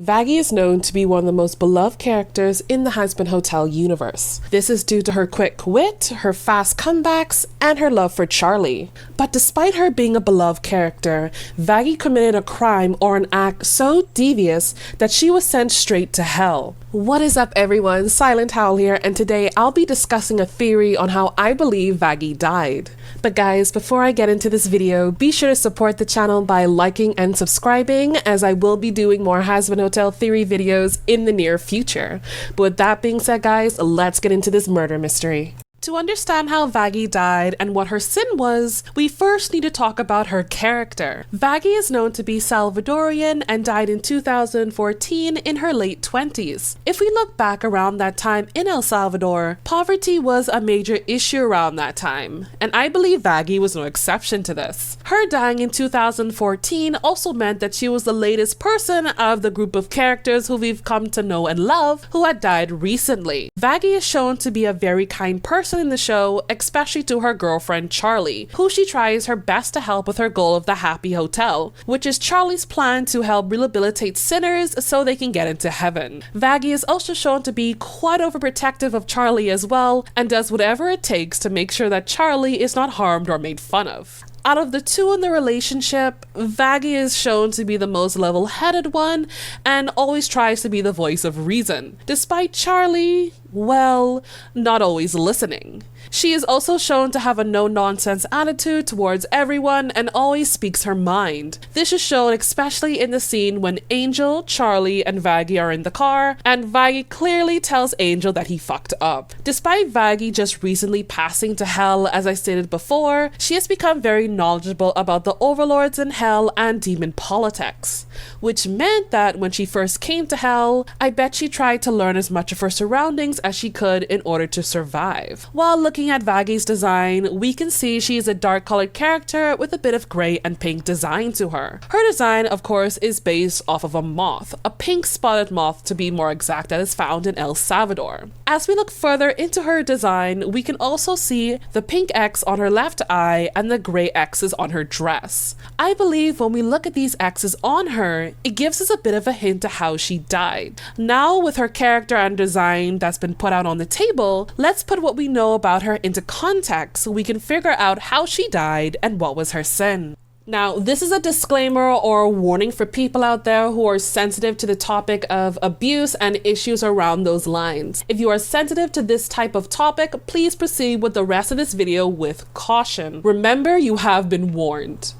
Vaggie is known to be one of the most beloved characters in the Hazbin Hotel universe. This is due to her quick wit, her fast comebacks, and her love for Charlie. But despite her being a beloved character, Vaggie committed a crime or an act so devious that she was sent straight to hell. What is up everyone, Silent Owl here, and today I'll be discussing a theory on how I believe Vaggie died. But guys, before I get into this video, be sure to support the channel by liking and subscribing, as I will be doing more Hazbin Hotel theory videos in the near future. But with that being said guys, let's get into this murder mystery. To understand how Vaggie died and what her sin was, we first need to talk about her character. Vaggie is known to be Salvadorian and died in 2014 in her late 20s. If we look back around that time in El Salvador, poverty was a major issue around that time, and I believe Vaggie was no exception to this. Her dying in 2014 also meant that she was the latest person out of the group of characters who we've come to know and love who had died recently. Vaggie is shown to be a very kind person in the show, especially to her girlfriend Charlie, who she tries her best to help with her goal of the Happy Hotel, which is Charlie's plan to help rehabilitate sinners so they can get into heaven. Vaggie is also shown to be quite overprotective of Charlie as well, and does whatever it takes to make sure that Charlie is not harmed or made fun of. Out of the two in the relationship, Vaggie is shown to be the most level-headed one and always tries to be the voice of reason, despite Charlie, well, not always listening. She is also shown to have a no-nonsense attitude towards everyone and always speaks her mind. This is shown especially in the scene when Angel, Charlie, and Vaggie are in the car, and Vaggie clearly tells Angel that he fucked up. Despite Vaggie just recently passing to hell, as I stated before, she has become very knowledgeable about the overlords in hell and demon politics, which meant that when she first came to hell, I bet she tried to learn as much of her surroundings as she could in order to survive. While looking at Vaggie's design, we can see she is a dark colored character with a bit of gray and pink design to her. Her design, of course, is based off of a moth, a pink spotted moth to be more exact, that is found in El Salvador. As we look further into her design, we can also see the pink X on her left eye and the gray X's on her dress. I believe when we look at these X's on her, it gives us a bit of a hint to how she died. Now, with her character and design that's been put out on the table, let's put what we know about her into context so we can figure out how she died and what was her sin. Now, this is a disclaimer or warning for people out there who are sensitive to the topic of abuse and issues around those lines. If you are sensitive to this type of topic, please proceed with the rest of this video with caution. Remember, you have been warned.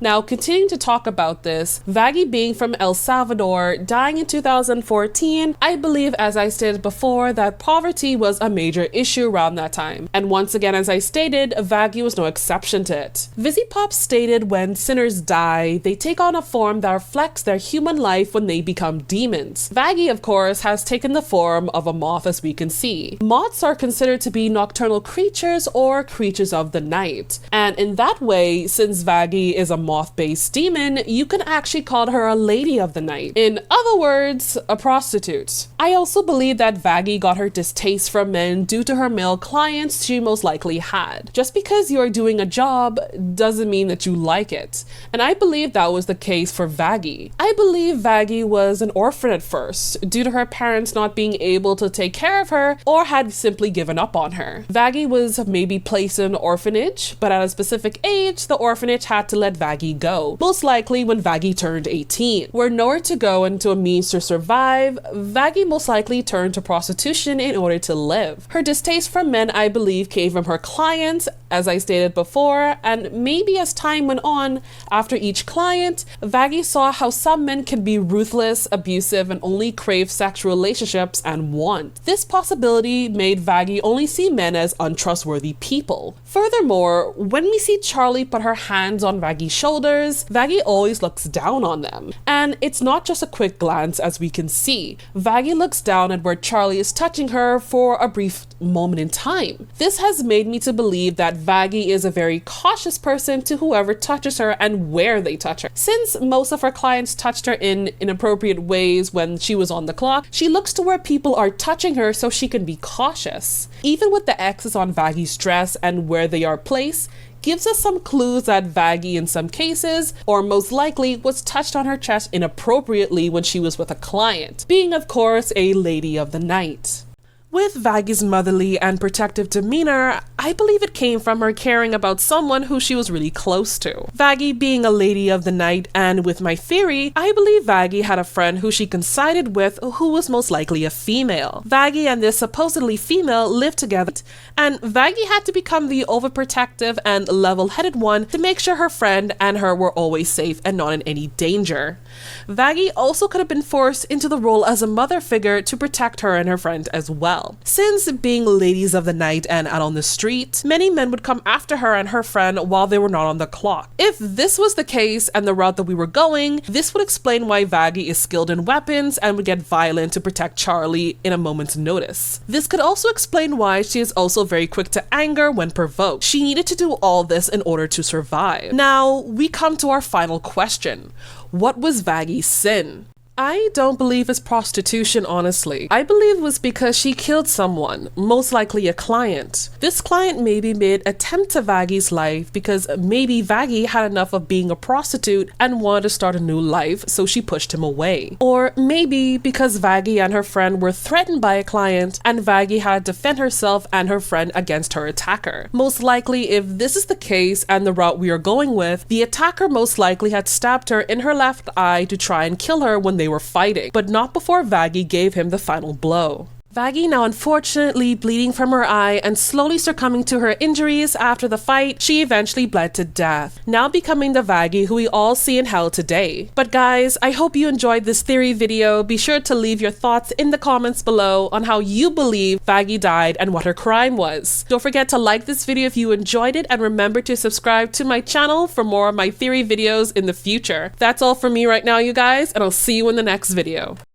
Now, continuing to talk about this, Vaggie being from El Salvador, dying in 2014, I believe, as I stated before, that poverty was a major issue around that time. And once again, as I stated, Vaggie was no exception to it. VisiPop stated when sinners die, they take on a form that reflects their human life when they become demons. Vaggie, of course, has taken the form of a moth, as we can see. Moths are considered to be nocturnal creatures or creatures of the night. And in that way, since Vaggie is a moth-based demon, you can actually call her a lady of the night. In other words, a prostitute. I also believe that Vaggie got her distaste for men due to her male clients she most likely had. Just because you're doing a job doesn't mean that you like it. And I believe that was the case for Vaggie. I believe Vaggie was an orphan at first, due to her parents not being able to take care of her or had simply given up on her. Vaggie was maybe placed in an orphanage, but at a specific age, the orphanage had to let Vaggie go, most likely when Vaggie turned 18. Were nowhere to go and to a means to survive, Vaggie most likely turned to prostitution in order to live. Her distaste for men, I believe, came from her clients, as I stated before, and maybe as time went on, after each client, Vaggie saw how some men can be ruthless, abusive, and only crave sexual relationships and want. This possibility made Vaggie only see men as untrustworthy people. Furthermore, when we see Charlie put her hands on Vaggie's shoulders, Vaggie always looks down on them. And it's not just a quick glance, as we can see. Vaggie looks down at where Charlie is touching her for a brief moment in time. This has made me to believe that Vaggie is a very cautious person to whoever touches her and where they touch her. Since most of her clients touched her in inappropriate ways when she was on the clock, she looks to where people are touching her so she can be cautious. Even with the X's on Vaggie's dress and where they are placed, gives us some clues that Vaggie in some cases, or most likely, was touched on her chest inappropriately when she was with a client, being of course a lady of the night. With Vaggie's motherly and protective demeanor, I believe it came from her caring about someone who she was really close to. Vaggie being a lady of the night, and with my theory, I believe Vaggie had a friend who she coincided with who was most likely a female. Vaggie and this supposedly female lived together, and Vaggie had to become the overprotective and level-headed one to make sure her friend and her were always safe and not in any danger. Vaggie also could have been forced into the role as a mother figure to protect her and her friend as well. Since being ladies of the night and out on the street, many men would come after her and her friend while they were not on the clock. If this was the case and the route that we were going, this would explain why Vaggie is skilled in weapons and would get violent to protect Charlie in a moment's notice. This could also explain why she is also very quick to anger when provoked. She needed to do all this in order to survive. Now, we come to our final question. What was Vaggie's sin? I don't believe it's prostitution, honestly. I believe it was because she killed someone, most likely a client. This client maybe made an attempt to Vaggie's life because maybe Vaggie had enough of being a prostitute and wanted to start a new life, so she pushed him away. Or maybe because Vaggie and her friend were threatened by a client and Vaggie had to defend herself and her friend against her attacker. Most likely, if this is the case and the route we are going with, the attacker most likely had stabbed her in her left eye to try and kill her when they were fighting, but not before Vaggie gave him the final blow. Vaggie, now unfortunately bleeding from her eye and slowly succumbing to her injuries after the fight, she eventually bled to death, now becoming the Vaggie who we all see in hell today. But guys, I hope you enjoyed this theory video. Be sure to leave your thoughts in the comments below on how you believe Vaggie died and what her crime was. Don't forget to like this video if you enjoyed it, and remember to subscribe to my channel for more of my theory videos in the future. That's all from me right now, you guys, and I'll see you in the next video.